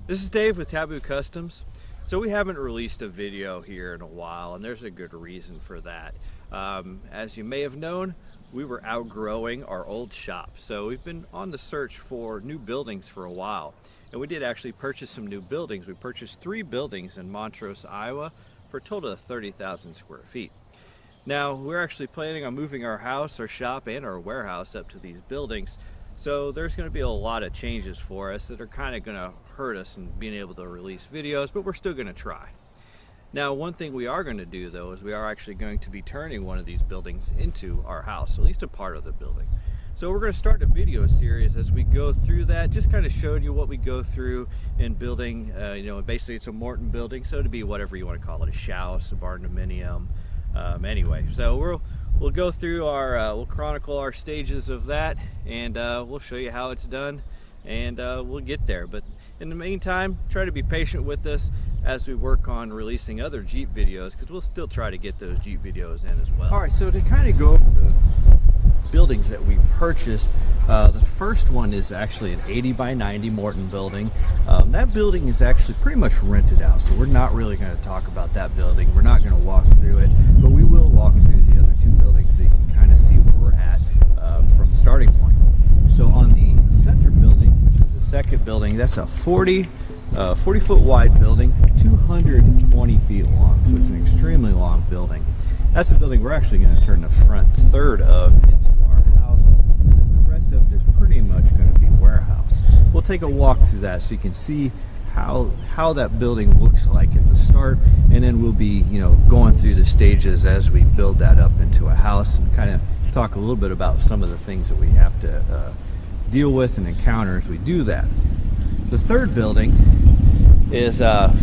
This is Dave with Taboo Customs. So we haven't released a video here in a while, and there's a good reason for that. As you may have known, we were outgrowing our old shop. So we've been on the search for new buildings for a while. And we did actually purchase some new buildings. We purchased 3 buildings in Montrose, Iowa for a total of 30,000 square feet. Now, we're actually planning on moving our house, our shop, and our warehouse up to these buildings. So there's going to be a lot of changes for us that are kind of going to hurt us in being able to release videos, but we're still going to try. Now, one thing we are going to do though is we are actually going to be turning one of these buildings into our house, at least a part of the building. So we're going to start a video series as we go through that, just kind of showing you what we go through in building. Basically it's a Morton building, so it'd be whatever you want to call it, a house, a barn dominium. Anyway, so we'll go through we'll chronicle our stages of that, and we'll show you how it's done, and we'll get there. But in the meantime, try to be patient with us as we work on releasing other Jeep videos, because we'll still try to get those Jeep videos in as well. All right, so to kind of go over the buildings that we purchased, the first one is actually an 80 by 90 Morton building. That building is actually pretty much rented out, so we're not really going to talk about that building. We're not going to walk through it, but we will walk through the other 2 buildings so you can kind of see where we're at from the starting point. So on the center building, which is the second building, that's a 40-foot wide building, 220 feet long, so it's an extremely long building. That's the building we're actually going to turn the front third of into our house, and then the rest of it is pretty much going to be warehouse. We'll take a walk through that so you can see how that building looks like at the start, and then we'll be going through the stages as we build that up into a house, and kind of talk a little bit about some of the things that we have to deal with and encounter as we do that. The third building is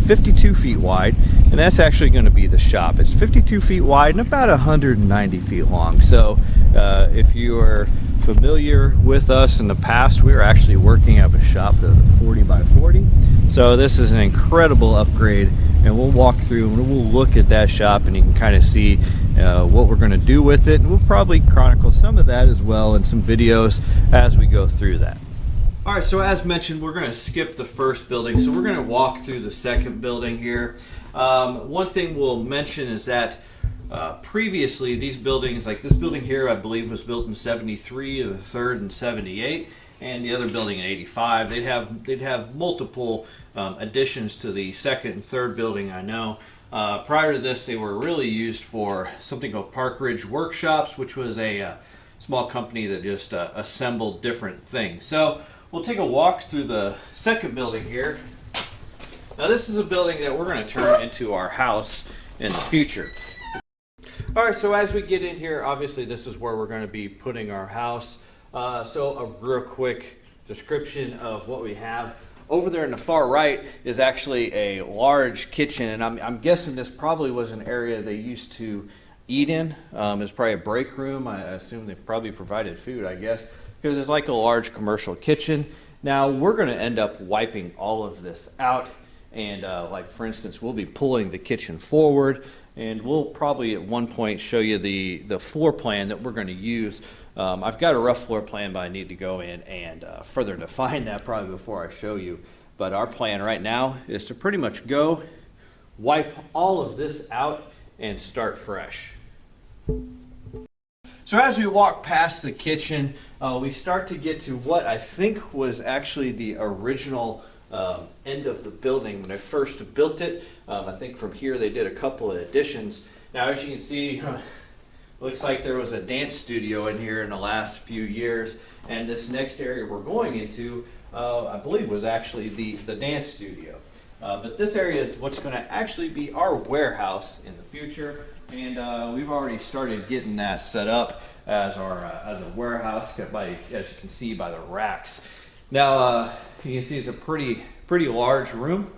52 feet wide, and that's actually going to be the shop. It's 52 feet wide and about 190 feet long. So if you are familiar with us in the past, we were actually working out of a shop that was 40 by 40. So this is an incredible upgrade, and we'll walk through and we'll look at that shop, and you can kind of see what we're going to do with it. And we'll probably chronicle some of that as well in some videos as we go through that. All right, so as mentioned, we're going to skip the first building, so we're going to walk through the second building here. One thing we'll mention is that previously these buildings, like this building here, I believe was built in 73, the third in 78, and the other building in 85. They'd have multiple additions to the second and third building, I know. Prior to this, they were really used for something called Park Ridge Workshops, which was a small company that just assembled different things. So we'll take a walk through the second building here. Now this is a building that we're going to turn into our house in the future. All right, so as we get in here, obviously this is where we're going to be putting our house. So a real quick description of what we have. Over there in the far right is actually a large kitchen, and I'm guessing this probably was an area they used to eat in. It's probably a break room. I assume they probably provided food, I guess, because it's like a large commercial kitchen. Now we're going to end up wiping all of this out, and like for instance, we'll be pulling the kitchen forward, and we'll probably at one point show you the floor plan that we're going to use. I've got a rough floor plan, but I need to go in and further define that probably before I show you. But our plan right now is to pretty much go wipe all of this out and start fresh. So as we walk past the kitchen, we start to get to what I think was actually the original end of the building when they first built it. I think from here they did a couple of additions. Now as you can see, looks like there was a dance studio in here in the last few years, and this next area we're going into, I believe was actually the dance studio. But this area is what's going to actually be our warehouse in the future. And we've already started getting that set up as a warehouse, as you can see by the racks. Now you can see it's a pretty large room.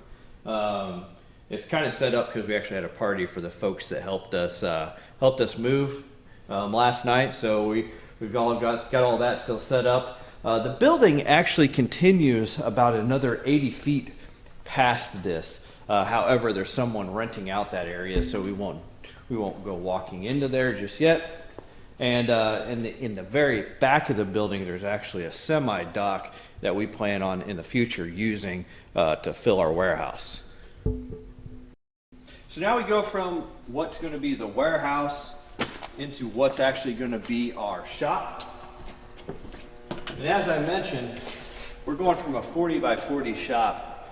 It's kind of set up because we actually had a party for the folks that helped us move last night. So we've all got all that still set up. The building actually continues about another 80 feet past this. However, there's someone renting out that area, so we won't go walking into there just yet. And in the very back of the building, there's actually a semi-dock that we plan on in the future using to fill our warehouse. So now we go from what's going to be the warehouse into what's actually going to be our shop. And as I mentioned, we're going from a 40 by 40 shop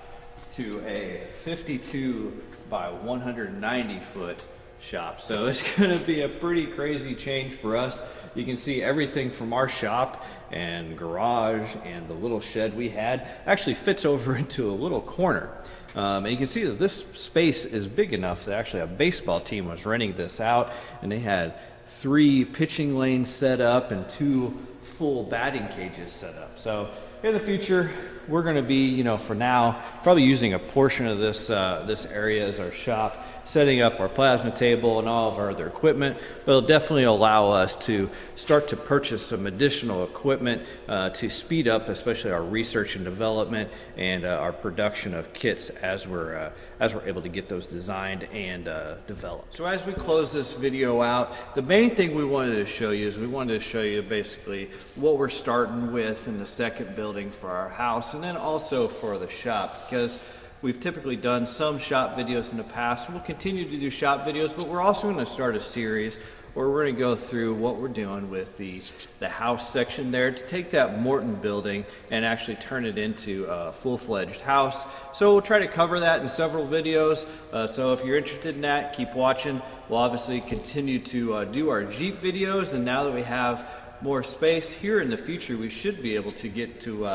to a 52 by 190 foot shop. So it's going to be a pretty crazy change for us. You can see everything from our shop and garage and the little shed we had actually fits over into a little corner. And you can see that this space is big enough that actually a baseball team was renting this out, and they had 3 pitching lanes set up and 2 full batting cages set up. So in the future, we're going to be, you know, for now, probably using a portion of this this area as our shop, setting up our plasma table and all of our other equipment. But it'll definitely allow us to start to purchase some additional equipment to speed up, especially our research and development and our production of kits as we're able to get those designed and developed. So as we close this video out, the main thing we wanted to show you is we wanted to show you basically what we're starting with in the second building for our house, and then also for the shop, because we've typically done some shop videos in the past. We'll continue to do shop videos, but we're also going to start a series where we're going to go through what we're doing with the house section there to take that Morton building and actually turn it into a full-fledged house. So we'll try to cover that in several videos. So if you're interested in that, keep watching. We'll obviously continue to do our Jeep videos, and now that we have more space here in the future, we should be able to get to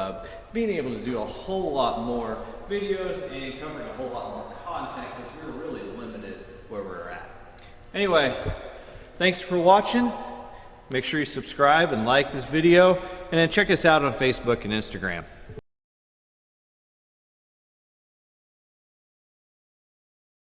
being able to do a whole lot more videos and covering a whole lot more content, because we're really limited where we're at. Anyway, thanks for watching. Make sure you subscribe and like this video, and then check us out on Facebook and Instagram.